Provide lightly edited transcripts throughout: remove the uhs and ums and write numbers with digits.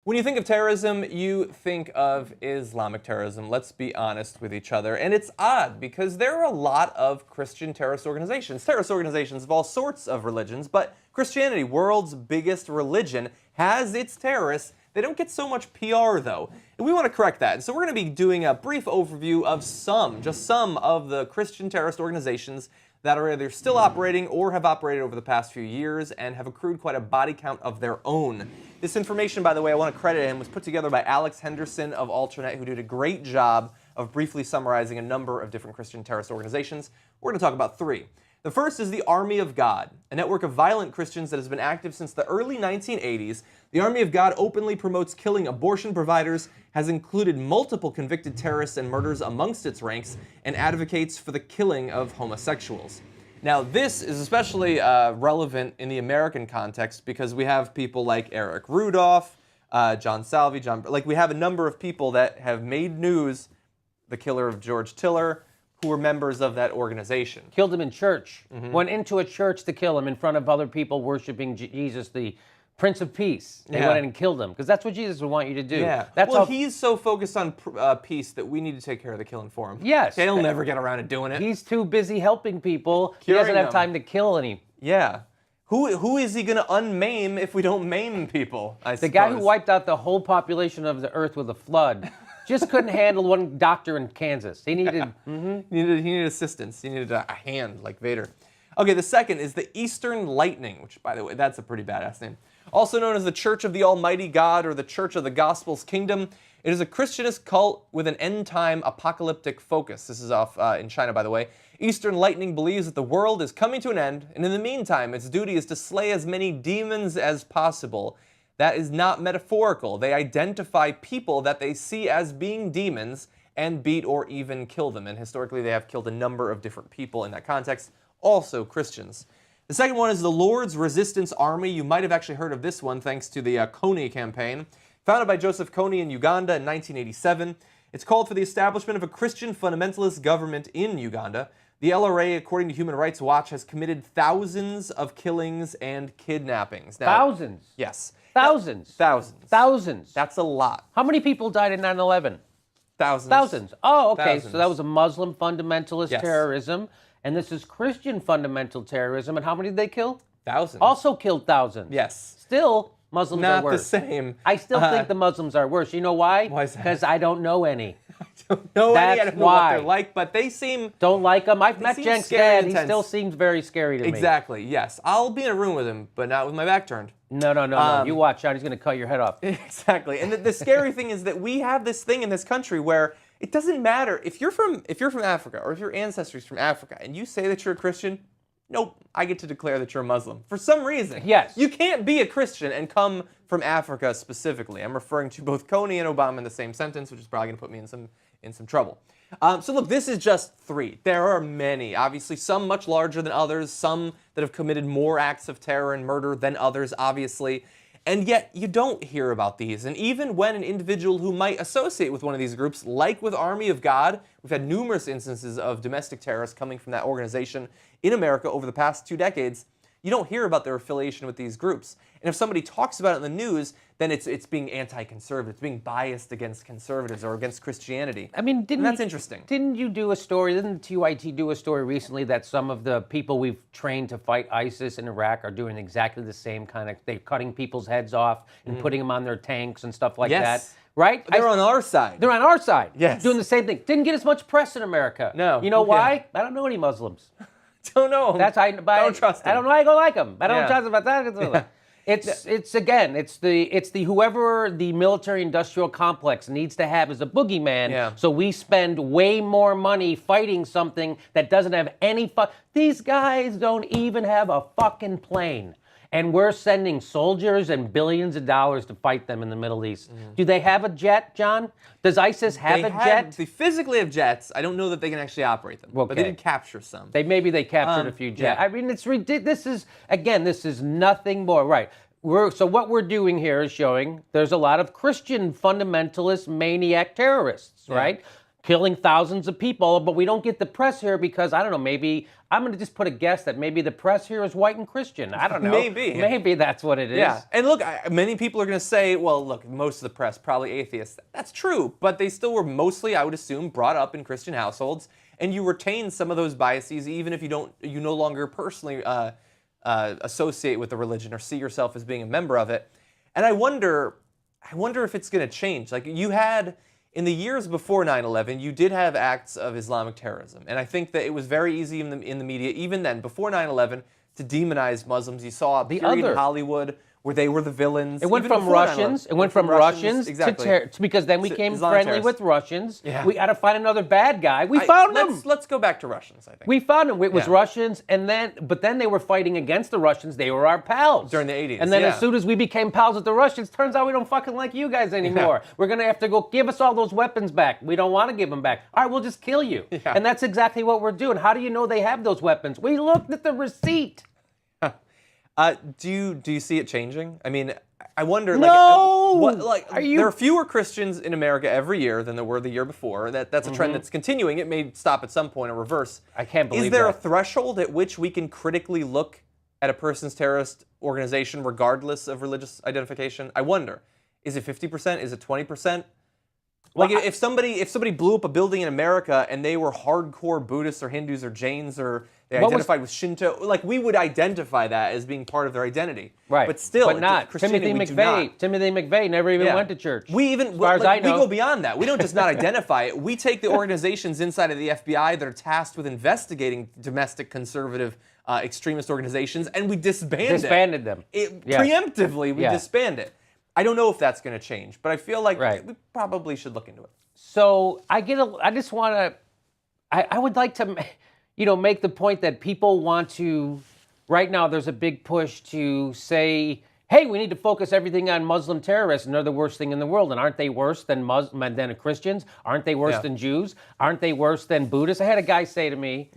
When you think of terrorism, you think of Islamic terrorism. Let's be honest with each other. And it's odd because there are a lot of Christian terrorist organizations of all sorts of religions, but Christianity, world's biggest religion, has its terrorists. They don't get so much PR though, and we want to correct that. And so we're going to be doing a brief overview of just some of the Christian terrorist organizations that are either still operating or have operated over the past few years and have accrued quite a body count of their own. This information, by the way, I want to credit him, was put together by Alex Henderson of Alternet, who did a great job of briefly summarizing a number of different Christian terrorist organizations. We're going to talk about three. The first is the Army of God, a network of violent Christians that has been active since the early 1980s. The Army of God openly promotes killing abortion providers, has included multiple convicted terrorists and murders amongst its ranks, and advocates for the killing of homosexuals. Now, this is especially relevant in the American context because we have people like Eric Rudolph, John Salvi, we have a number of people that have made news, the killer of George Tiller, who were members of that organization. Killed him in church. Went into a church to kill him in front of other people worshiping Jesus, the Prince of Peace. They went in and killed him because that's what Jesus would want you to do. Yeah. He's so focused on peace that we need to take care of the killing for him. Yes. He'll never get around to doing it. He's too busy helping people. He doesn't have time to kill any. Yeah. Who is he going to unmaim if we don't maim people, I suppose? The guy who wiped out the whole population of the earth with a flood just couldn't handle one doctor in Kansas. He needed... He needed assistance. He needed a hand like Vader. Okay, the second is the Eastern Lightning, which, by the way, that's a pretty badass name. Also known as the Church of the Almighty God or the Church of the Gospel's Kingdom. It is a Christianist cult with an end-time apocalyptic focus. This is off in China, by the way. Eastern Lightning believes that the world is coming to an end, and in the meantime, its duty is to slay as many demons as possible. That is not metaphorical. They identify people that they see as being demons and beat or even kill them. And historically, they have killed a number of different people in that context, also Christians. The second one is the Lord's Resistance Army. You might have actually heard of this one thanks to the Kony campaign. Founded by Joseph Kony in Uganda in 1987. It's called for the establishment of a Christian fundamentalist government in Uganda. The LRA, according to Human Rights Watch, has committed thousands of killings and kidnappings. Now, thousands? Yes. Thousands? Thousands. Thousands? That's a lot. How many people died in 9/11? Thousands. Thousands. Oh, okay. Thousands. So that was a Muslim fundamentalist terrorism. And this is Christian fundamental terrorism. And how many did they kill? Thousands. Also killed thousands. Yes. Still, Muslims are worse. Not the same. I still think the Muslims are worse. You know why? Why is that? Because I don't know any. I don't know any. I don't know what they're like, but they seem... Don't like them. I've met Cenk's dad. He still seems very scary to me. Exactly, yes. I'll be in a room with him, but not with my back turned. No. You watch out. He's going to cut your head off. Exactly. And the scary thing is that we have this thing in this country where it doesn't matter if you're from Africa or if your ancestry's from Africa and you say that you're a Christian, nope, I get to declare that you're a Muslim. For some reason. Yes. You can't be a Christian and come from Africa specifically. I'm referring to both Kony and Obama in the same sentence, which is probably going to put me in some trouble. So look, this is just three. There are many. Obviously, some much larger than others, some that have committed more acts of terror and murder than others, obviously. And yet, you don't hear about these. And even when an individual who might associate with one of these groups, like with Army of God, we've had numerous instances of domestic terrorists coming from that organization in America over the past 2 decades, you don't hear about their affiliation with these groups. And if somebody talks about it in the news, then it's being anti-conservative, it's being biased against conservatives or against Christianity. I mean, that's interesting. Didn't you do a story, didn't TYT do a story recently that some of the people we've trained to fight ISIS in Iraq are doing exactly the same kind of, they're cutting people's heads off and putting them on their tanks and stuff like that? Right? They're on our side. They're on our side. Yes. Doing the same thing. Didn't get as much press in America. No. You know why? I don't know any Muslims. Don't know them. Don't trust them. I don't know how I go like them. I don't trust them. Yeah. It's the whoever the military-industrial complex needs to have as a boogeyman. Yeah. So we spend way more money fighting something that doesn't have any These guys don't even have a fucking plane. And we're sending soldiers and billions of dollars to fight them in the Middle East. Do they have a jet, John? Does ISIS have a jet? They physically have jets. I don't know that they can actually operate them. Okay. But they did capture some. Maybe they captured a few jets. Yeah. I mean, it's ridiculous. This is nothing more. Right. So what we're doing here is showing there's a lot of Christian fundamentalist maniac terrorists, right? killing thousands of people, but we don't get the press here because, I don't know, maybe, I'm going to just put a guess that maybe the press here is white and Christian. I don't know. Maybe. Maybe that's what it is. Yeah, and look, many people are going to say, well, look, most of the press, probably atheists. That's true, but they still were mostly, I would assume, brought up in Christian households, and you retain some of those biases even if you no longer personally associate with the religion or see yourself as being a member of it. And I wonder if it's going to change. Like, you had, in the years before 9/11, you did have acts of Islamic terrorism. And I think that it was very easy in the media, even then, before 9/11, to demonize Muslims. You saw a period in Hollywood where they were the villains. It went from Russians. It went from Russians exactly. to because then we became friendly with Russians. Yeah. We got to find another bad guy. We found him. Let's go back to Russians, I think. We found him. It was Russians, but then they were fighting against the Russians. They were our pals during the 80s. And then as soon as we became pals with the Russians, turns out we don't fucking like you guys anymore. Yeah. We're gonna have to go give us all those weapons back. We don't want to give them back. All right, we'll just kill you. Yeah. And that's exactly what we're doing. How do you know they have those weapons? We looked at the receipt. Do you see it changing? I mean, I wonder. No. There are fewer Christians in America every year than there were the year before. That's a trend that's continuing. It may stop at some point or reverse. I can't believe that. Is there a threshold at which we can critically look at a person's terrorist organization regardless of religious identification? I wonder. Is it 50%? Is it 20%? Like, if somebody blew up a building in America and they were hardcore Buddhists or Hindus or Jains or they identified with Shinto, like, we would identify that as being part of their identity. Right. But still, but not. Timothy McVeigh never even went to church. We go beyond that. We don't just not identify it. We take the organizations inside of the FBI that are tasked with investigating domestic conservative extremist organizations, and we disbanded them. Preemptively, we disband it. I don't know if that's going to change, but I feel like we probably should look into it. So I just want to, I would like to, make the point that people want to, right now there's a big push to say, hey, we need to focus everything on Muslim terrorists, and they're the worst thing in the world. And aren't they worse than Christians? Aren't they worse than Jews? Aren't they worse than Buddhists? I had a guy say to me,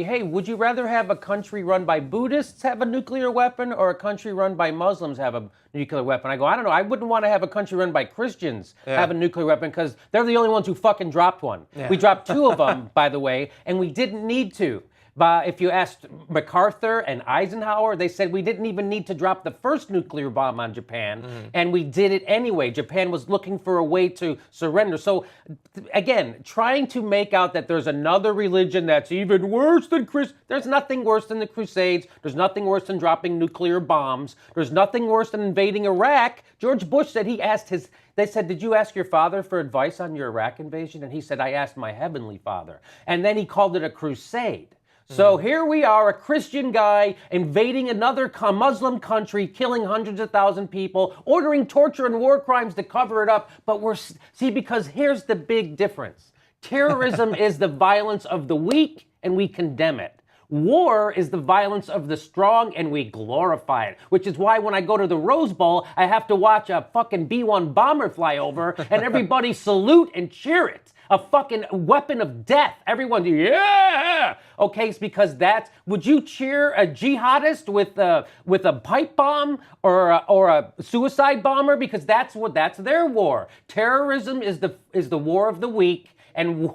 hey, would you rather have a country run by Buddhists have a nuclear weapon or a country run by Muslims have a nuclear weapon? I go, I don't know. I wouldn't want to have a country run by Christians have a nuclear weapon because they're the only ones who fucking dropped one. Yeah. We dropped 2 of them, by the way, and we didn't need to. But if you asked MacArthur and Eisenhower, they said we didn't even need to drop the first nuclear bomb on Japan, and we did it anyway. Japan was looking for a way to surrender. So, again, trying to make out that there's another religion that's even worse than there's nothing worse than the Crusades. There's nothing worse than dropping nuclear bombs. There's nothing worse than invading Iraq. George Bush said they said, did you ask your father for advice on your Iraq invasion? And he said, I asked my heavenly father. And then he called it a crusade. So here we are, a Christian guy invading another Muslim country, killing hundreds of thousands of people, ordering torture and war crimes to cover it up. But because here's the big difference. Terrorism is the violence of the weak, and we condemn it. War is the violence of the strong, and we glorify it, which is why when I go to the Rose Bowl, I have to watch a fucking B-1 bomber fly over, and everybody salute and cheer it. A fucking weapon of death. Everyone, yeah! Okay, it's because would you cheer a jihadist with a pipe bomb or a suicide bomber? Because that's their war. Terrorism is the war of the weak. And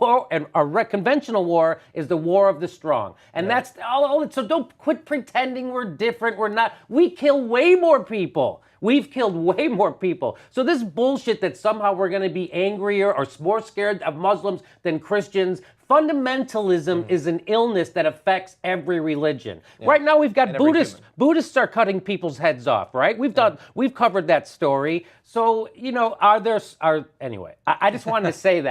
a conventional war is the war of the strong. And that's all. So don't quit pretending we're different. We're not. We kill way more people. We've killed way more people. So this bullshit that somehow we're going to be angrier or more scared of Muslims than Christians, fundamentalism is an illness that affects every religion. Yeah. Right now we've got Buddhists. Buddhists are cutting people's heads off, right? We've covered that story. So, anyway, I just wanted to say that.